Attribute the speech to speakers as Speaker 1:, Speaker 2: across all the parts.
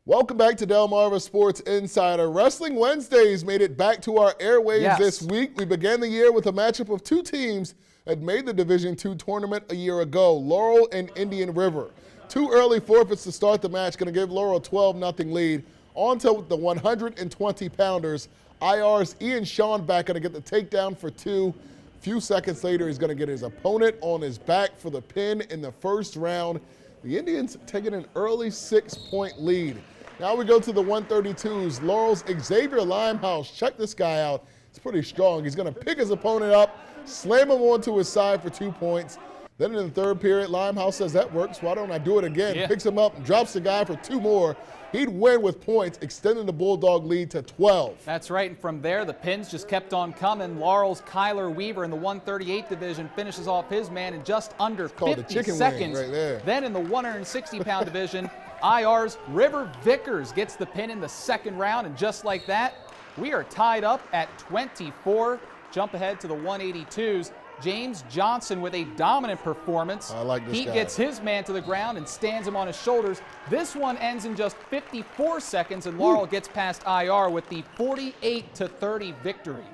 Speaker 1: Welcome back to Delmarva Sports Insider. Wrestling Wednesdays made it back to our airwaves this week. We began the year with a matchup of two teams that made the Division II tournament a year ago, Laurel and Indian River. Two early forfeits to start the match, going to give Laurel a 12-0 lead. On to the 120-pounders. IR's Ian Schonback going to get the takedown for two. A few seconds later, he's going to get his opponent on his back for the pin in the first round. The Indians taking an early 6-point lead. Now we go to the 132s. Laurel's Xavier Limehouse. Check this guy out. He's pretty strong. He's going to pick his opponent up, slam him onto his side for 2 points. Then in the third period, Limehouse says, that works. Why don't I do it again? Picks him up and drops the guy for 2 more. He'd win with points, extending the Bulldog lead to 12.
Speaker 2: That's right, and from there, the pins just kept on coming. Laurel's Kyler Weaver in the 138 division finishes off his man in just under 50 seconds.
Speaker 1: Right there.
Speaker 2: Then in the 160-pound division, IR's River Vickers gets the pin in the second round, and just like that, we are tied up at 24. Jump ahead to the 182s. James Johnson with a dominant performance.
Speaker 1: I like this
Speaker 2: He
Speaker 1: guy.
Speaker 2: gets his man to the ground and stands him on his shoulders. This one ends in just 54 seconds, and Laurel gets past IR with the 48-30 victory.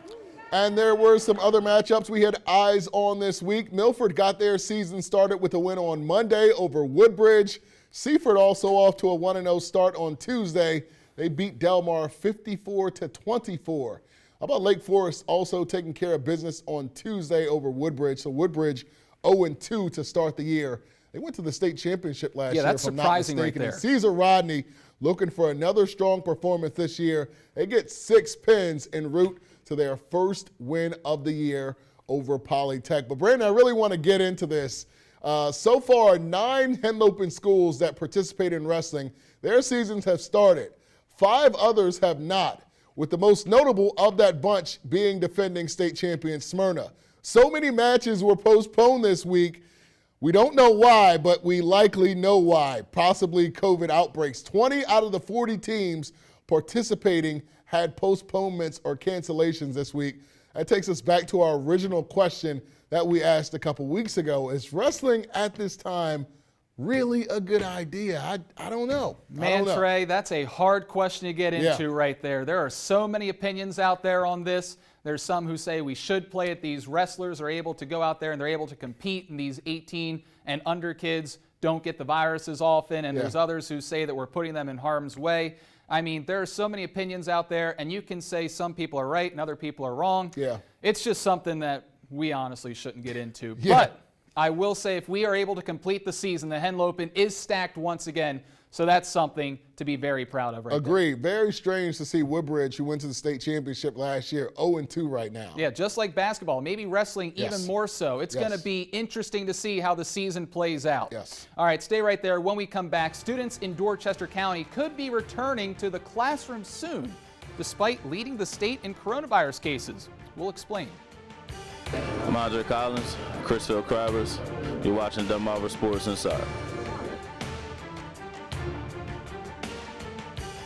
Speaker 1: And there were some other matchups we had eyes on this week. Milford got their season started with a win on Monday over Woodbridge. Seaford also off to a 1-0 start on Tuesday. They beat Delmar 54-24. How about Lake Forest also taking care of business on Tuesday over Woodbridge? So Woodbridge 0-2 to start the year. They went to the state championship last year,
Speaker 2: that's
Speaker 1: if I'm not
Speaker 2: surprising
Speaker 1: mistaken.
Speaker 2: right there.
Speaker 1: And Caesar Rodney looking for another strong performance this year. They get 6 pins en route to their first win of the year over Polytech. But Brandon, I really want to get into this. So far, 9 Henlopen schools that participate in wrestling, their seasons have started. 5 others have not, with the most notable of that bunch being defending state champion Smyrna. So many matches were postponed this week. We don't know why, but we likely know why. Possibly COVID outbreaks. 20 out of the 40 teams participating had postponements or cancellations this week. That takes us back to our original question that we asked a couple weeks ago. Is wrestling at this time really a good idea? I don't know.
Speaker 2: Man, Trey, that's a hard question to get into right there. There are so many opinions out there on this. There's some who say we should play it. These wrestlers are able to go out there and they're able to compete, and these 18 and under kids don't get the viruses often. And there's others who say that we're putting them in harm's way. I mean, there are so many opinions out there, and you can say some people are right and other people are wrong. It's just something that we honestly shouldn't get into. But I will say, if we are able to complete the season, the Henlopen is stacked once again, so that's something to be very proud of right
Speaker 1: Agree. Very strange to see Woodbridge, who went to the state championship last year, 0-2 right now.
Speaker 2: Yeah, just like basketball, maybe wrestling even more so. It's going to be interesting to see how the season plays out. All right, stay right there. When we come back, students in Dorchester County could be returning to the classroom soon, despite leading the state in coronavirus cases. We'll explain.
Speaker 3: I'm Andre Collins, Chrisville Crabbers. You're watching Delmarva Sports Insider.